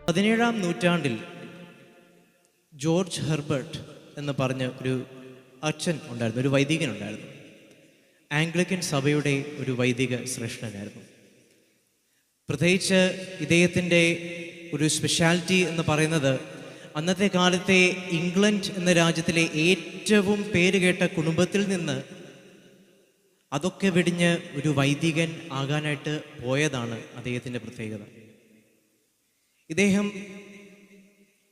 17-ാം നൂറ്റാണ്ടിൽ George Herbert എന്ന് പറഞ്ഞ ഒരു അച്ഛൻ ഉണ്ടായിരുന്നു, ഒരു വൈദികനുണ്ടായിരുന്നു. ആംഗ്ലിക്കൻ സഭയുടെ ഒരു വൈദിക ശ്രേഷ്ഠനായിരുന്നു. പ്രത്യേകിച്ച് ഇദ്ദേഹത്തിൻ്റെ ഒരു സ്പെഷ്യാലിറ്റി എന്ന് പറയുന്നത്, അന്നത്തെ കാലത്തെ ഇംഗ്ലണ്ട് എന്ന രാജ്യത്തിലെ ഏറ്റവും പേരുകേട്ട കുടുംബത്തിൽ നിന്ന് അതൊക്കെ വെടിഞ്ഞ് ഒരു വൈദികൻ ആകാനായിട്ട് പോയതാണ് അദ്ദേഹത്തിൻ്റെ പ്രത്യേകത. ഇദ്ദേഹം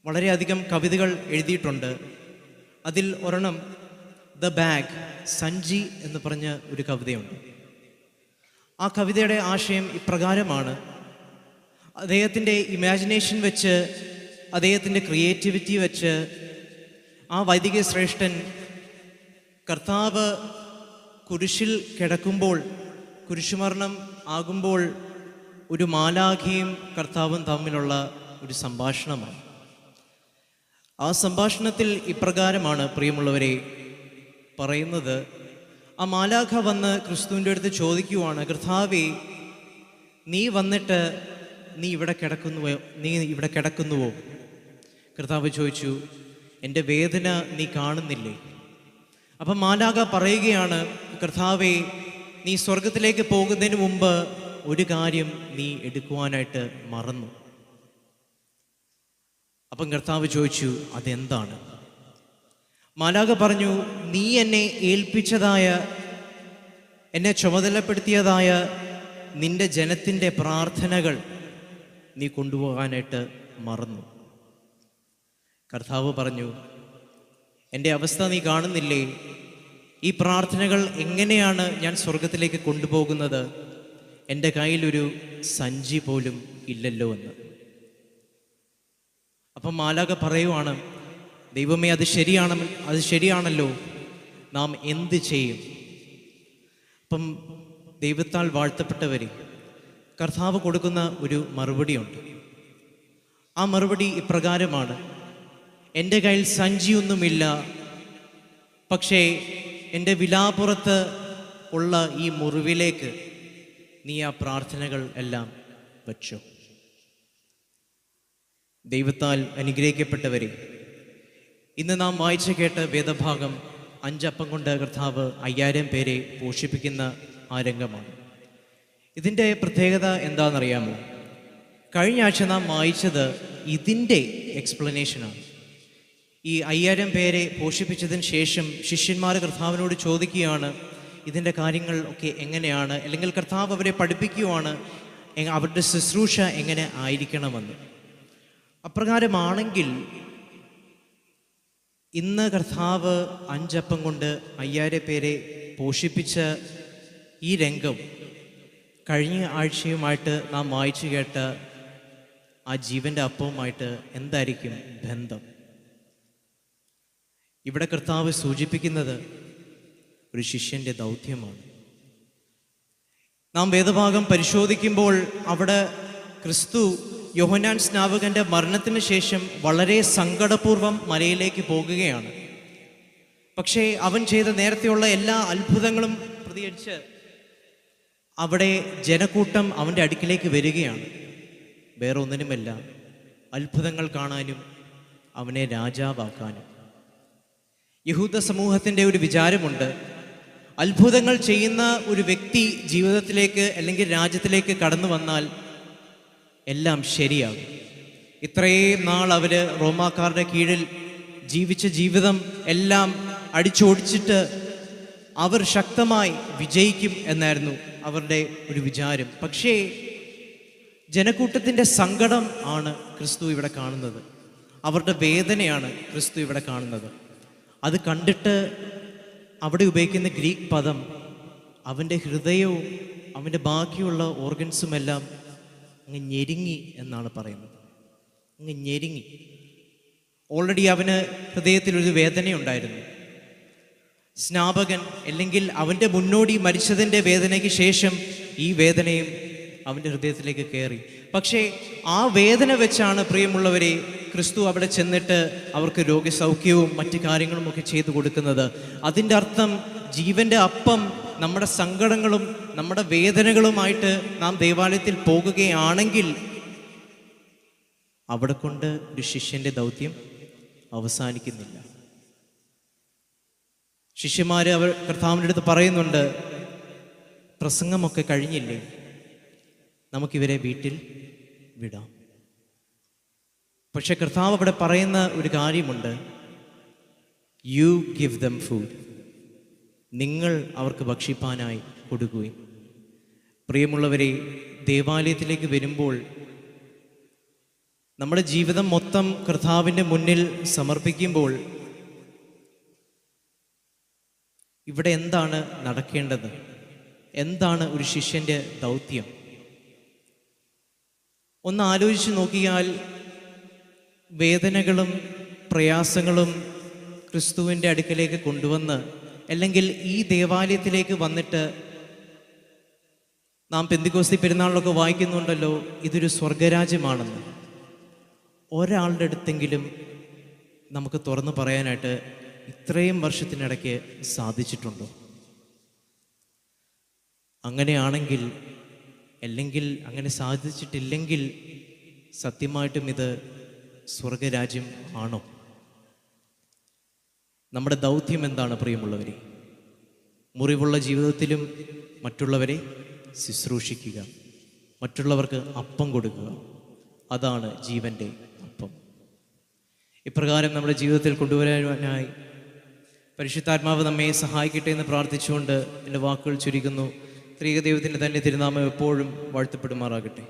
വളരെയധികം കവിതകൾ എഴുതിയിട്ടുണ്ട്. അതിൽ ഒരെണ്ണം ദ ബാഗ്, സഞ്ചി എന്ന് പറഞ്ഞ ഒരു കവിതയുണ്ട്. ആ കവിതയുടെ ആശയം ഇപ്രകാരമാണ്: അദ്ദേഹത്തിൻ്റെ ഇമാജിനേഷൻ വെച്ച്, അദ്ദേഹത്തിൻ്റെ ക്രിയേറ്റിവിറ്റി വെച്ച് ആ വൈദിക ശ്രേഷ്ഠൻ കർത്താവ് കുരിശിൽ കിടക്കുമ്പോൾ, കുരിശുമരണം ആകുമ്പോൾ ഒരു മാലാഖയും കർത്താവും തമ്മിലുള്ള ഒരു സംഭാഷണമാണ്. ആ സംഭാഷണത്തിൽ ഇപ്രകാരമാണ് പ്രിയമുള്ളവരെ പറയുന്നത്. ആ മാലാഖ വന്ന് ക്രിസ്തുവിൻ്റെ അടുത്ത് ചോദിക്കുവാണ്, കർത്താവേ, നീ വന്നിട്ട് നീ ഇവിടെ കിടക്കുന്നുവോ? കർത്താവ് ചോദിച്ചു, എൻ്റെ വേദന നീ കാണുന്നില്ലേ? അപ്പം മാലാഖ പറയുകയാണ്, കർത്താവേ, നീ സ്വർഗത്തിലേക്ക് പോകുന്നതിന് മുമ്പ് ഒരു കാര്യം നീ എടുക്കുവാനായിട്ട് മറന്നു. അപ്പം കർത്താവ് ചോദിച്ചു, അതെന്താണ്? മാലാഖ പറഞ്ഞു, നീ എന്നെ ഏൽപ്പിച്ചതായ, എന്നെ ചുമതലപ്പെടുത്തിയതായ നിന്റെ ജനത്തിൻ്റെ പ്രാർത്ഥനകൾ നീ കൊണ്ടുപോകാനായിട്ട് മറന്നു. കർത്താവ് പറഞ്ഞു, എൻ്റെ അവസ്ഥ നീ കാണുന്നില്ലേ? ഈ പ്രാർത്ഥനകൾ എങ്ങനെയാണ് ഞാൻ സ്വർഗത്തിലേക്ക് കൊണ്ടുപോകുന്നത്? എൻ്റെ കയ്യിലൊരു സഞ്ചി പോലും ഇല്ലല്ലോ എന്ന്. അപ്പം മാലാഖ പറയുവാണ്, ദൈവമേ, അത് ശരിയാണല്ലോ, നാം എന്ത് ചെയ്യും? അപ്പം ദൈവത്താൽ വാഴ്ത്തപ്പെട്ടവരെ, കർത്താവ് കൊടുക്കുന്ന ഒരു മറുപടിയുണ്ട്. ആ മറുപടി ഇപ്രകാരമാണ്: എൻ്റെ കയ്യിൽ സഞ്ചിയൊന്നുമില്ല, പക്ഷേ എൻ്റെ വിലാപ്പുറത്ത് ഉള്ള ഈ മുറിവിലേക്ക് നീ ആ പ്രാർത്ഥനകൾ എല്ലാം വച്ചു. ദൈവത്താൽ അനുഗ്രഹിക്കപ്പെട്ടവരെ, ഇന്ന് നാം വായിച്ചു കേട്ട വേദഭാഗം 5 അപ്പം കൊണ്ട് കർത്താവ് 5000 പേരെ പോഷിപ്പിക്കുന്ന ആ രംഗമാണ്. ഇതിൻ്റെ പ്രത്യേകത എന്താണെന്നറിയാമോ? കഴിഞ്ഞ ആഴ്ച നാം വായിച്ചത് ഇതിൻ്റെ എക്സ്പ്ലനേഷനാണ്. ഈ 5000 പേരെ പോഷിപ്പിച്ചതിന് ശേഷം ശിഷ്യന്മാർ കർത്താവിനോട് ചോദിക്കുകയാണ്, ഇതിൻ്റെ കാര്യങ്ങൾ ഒക്കെ എങ്ങനെയാണ്, അല്ലെങ്കിൽ കർത്താവ് അവരെ പഠിപ്പിക്കുകയാണ് അവരുടെ ശുശ്രൂഷ എങ്ങനെ ആയിരിക്കണമെന്ന്. അപ്രകാരമാണെങ്കിൽ ഇന്ന് കർത്താവ് 5 അപ്പം കൊണ്ട് 5000 പേരെ പോഷിപ്പിച്ച ഈ രംഗം കഴിഞ്ഞ ആഴ്ചയുമായിട്ട് നാം വായിച്ചു കേട്ട ആ ജീവൻ്റെ അപ്പവുമായിട്ട് എന്തായിരിക്കും ബന്ധം? ഇവിടെ കർത്താവ് സൂചിപ്പിക്കുന്നത് ഒരു ശിഷ്യൻ്റെ ദൗത്യമാണ്. നാം വേദഭാഗം പരിശോധിക്കുമ്പോൾ അവിടെ ക്രിസ്തു യോഹന്നാൻ സ്നാപകന്റെ മരണത്തിന് ശേഷം വളരെ സങ്കടപൂർവ്വം മലയിലേക്ക് പോകുകയാണ്. പക്ഷേ അവൻ ചെയ്ത നേരത്തെയുള്ള എല്ലാ അത്ഭുതങ്ങളും പ്രതികരിച്ച് അവിടെ ജനക്കൂട്ടം അവൻ്റെ അടുക്കിലേക്ക് വരികയാണ്. വേറെ ഒന്നിനുമല്ല, അത്ഭുതങ്ങൾ കാണാനും അവനെ രാജാവാക്കാനും. യഹൂദ സമൂഹത്തിൻ്റെ ഒരു വിചാരമുണ്ട്, അത്ഭുതങ്ങൾ ചെയ്യുന്ന ഒരു വ്യക്തി ജീവിതത്തിലേക്ക് അല്ലെങ്കിൽ രാജ്യത്തിലേക്ക് കടന്നു വന്നാൽ എല്ലാം ശരിയാകും. ഇത്രയും നാൾ അവർ റോമാക്കാരുടെ കീഴിൽ ജീവിച്ച ജീവിതം എല്ലാം അടിച്ചോടിച്ചിട്ട് അവർ ശക്തമായി വിജയിക്കും എന്നായിരുന്നു അവരുടെ ഒരു വിചാരം. പക്ഷേ ജനക്കൂട്ടത്തിൻ്റെ സങ്കടം ആണ് ക്രിസ്തു ഇവിടെ കാണുന്നത്, അവരുടെ വേദനയാണ് ക്രിസ്തു ഇവിടെ കാണുന്നത്. അത് കണ്ടിട്ട് അവിടെ ഉപയോഗിക്കുന്ന ഗ്രീക്ക് പദം അവൻ്റെ ഹൃദയവും അവൻ്റെ ബാക്കിയുള്ള ഓർഗൻസുമെല്ലാം അങ്ങ് ഞെരുങ്ങി എന്നാണ് പറയുന്നത്. അങ്ങ് ഞെരുങ്ങി. ഓൾറെഡി അവന് ഹൃദയത്തിലൊരു വേദനയുണ്ടായിരുന്നു. സ്നാപകൻ അല്ലെങ്കിൽ അവൻ്റെ മുന്നോടി മരിച്ചതിൻ്റെ വേദനയ്ക്ക് ശേഷം ഈ വേദനയും അവൻ്റെ ഹൃദയത്തിലേക്ക് കയറി. പക്ഷേ ആ വേദന വെച്ചാണ് പ്രിയമുള്ളവരെ ക്രിസ്തു അവിടെ ചെന്നിട്ട് അവർക്ക് രോഗസൗഖ്യവും മറ്റു കാര്യങ്ങളും ഒക്കെ ചെയ്തു കൊടുക്കുന്നത്. അതിൻ്റെ അർത്ഥം ജീവൻ്റെ അപ്പം നമ്മുടെ സങ്കടങ്ങളും നമ്മുടെ വേദനകളുമായിട്ട് നാം ദേവാലയത്തിൽ പോകുകയാണെങ്കിൽ അവിടെ കൊണ്ട് ഒരു ശിഷ്യൻ്റെ ദൗത്യം അവസാനിക്കുന്നില്ല. ശിഷ്യന്മാർ അവർ കർത്താവിൻ്റെ അടുത്ത് പറയുന്നുണ്ട്, പ്രസംഗമൊക്കെ കഴിഞ്ഞില്ലേ, നമുക്കിവരെ വീട്ടിൽ വിടാം. പക്ഷെ കർത്താവ് അവിടെ പറയുന്ന ഒരു കാര്യമുണ്ട്, യു ഗിവ് ദം ഫുഡ്, നിങ്ങൾ അവർക്ക് ഭക്ഷിപ്പാനായി കൊടുക്കുകയും. പ്രിയമുള്ളവരെ, ദേവാലയത്തിലേക്ക് വരുമ്പോൾ നമ്മുടെ ജീവിതം മൊത്തം കർത്താവിൻ്റെ മുന്നിൽ സമർപ്പിക്കുമ്പോൾ ഇവിടെ എന്താണ് നടക്കേണ്ടത്? എന്താണ് ഒരു ശിഷ്യൻ്റെ ദൗത്യം? ഒന്ന് ആലോചിച്ച് നോക്കിയാൽ വേദനകളും പ്രയാസങ്ങളും ക്രിസ്തുവിൻ്റെ അടുക്കലേക്ക് കൊണ്ടുവന്ന്, അല്ലെങ്കിൽ ഈ ദേവാലയത്തിലേക്ക് വന്നിട്ട് നാം പെന്തിക്കോസ്തി പെരുന്നാളിലൊക്കെ വായിക്കുന്നുണ്ടല്ലോ, ഇതൊരു സ്വർഗരാജ്യമാണെന്ന്. ഒരാളുടെ അടുത്തെങ്കിലും നമുക്ക് തുറന്നു പറയാനായിട്ട് ഇത്രയും വർഷത്തിനിടയ്ക്ക് സാധിച്ചിട്ടുണ്ടോ? അങ്ങനെയാണെങ്കിൽ, അല്ലെങ്കിൽ അങ്ങനെ സാധിച്ചിട്ടില്ലെങ്കിൽ സത്യമായിട്ടും ഇത് സ്വർഗരാജ്യം ആണോ? നമ്മുടെ ദൗത്യം എന്താണ് പ്രിയമുള്ളവരെ? മുറിവുള്ള ജീവിതത്തിലും മറ്റുള്ളവരെ ശുശ്രൂഷിക്കുക, മറ്റുള്ളവർക്ക് അപ്പം കൊടുക്കുക. അതാണ് ജീവൻ്റെ അപ്പം. ഇപ്രകാരം നമ്മുടെ ജീവിതത്തിൽ കൊണ്ടുവരാനായി പരിശുദ്ധാത്മാവ് നമ്മെ സഹായിക്കട്ടെ എന്ന് പ്രാർത്ഥിച്ചുകൊണ്ട് എൻ്റെ വാക്കുകൾ ചുരുക്കുന്നു. ത്രിയേക ദൈവത്തിൻ്റെ തന്നെ തിരുനാമം എപ്പോഴും വാഴ്ത്തപ്പെടുമാറാകട്ടെ.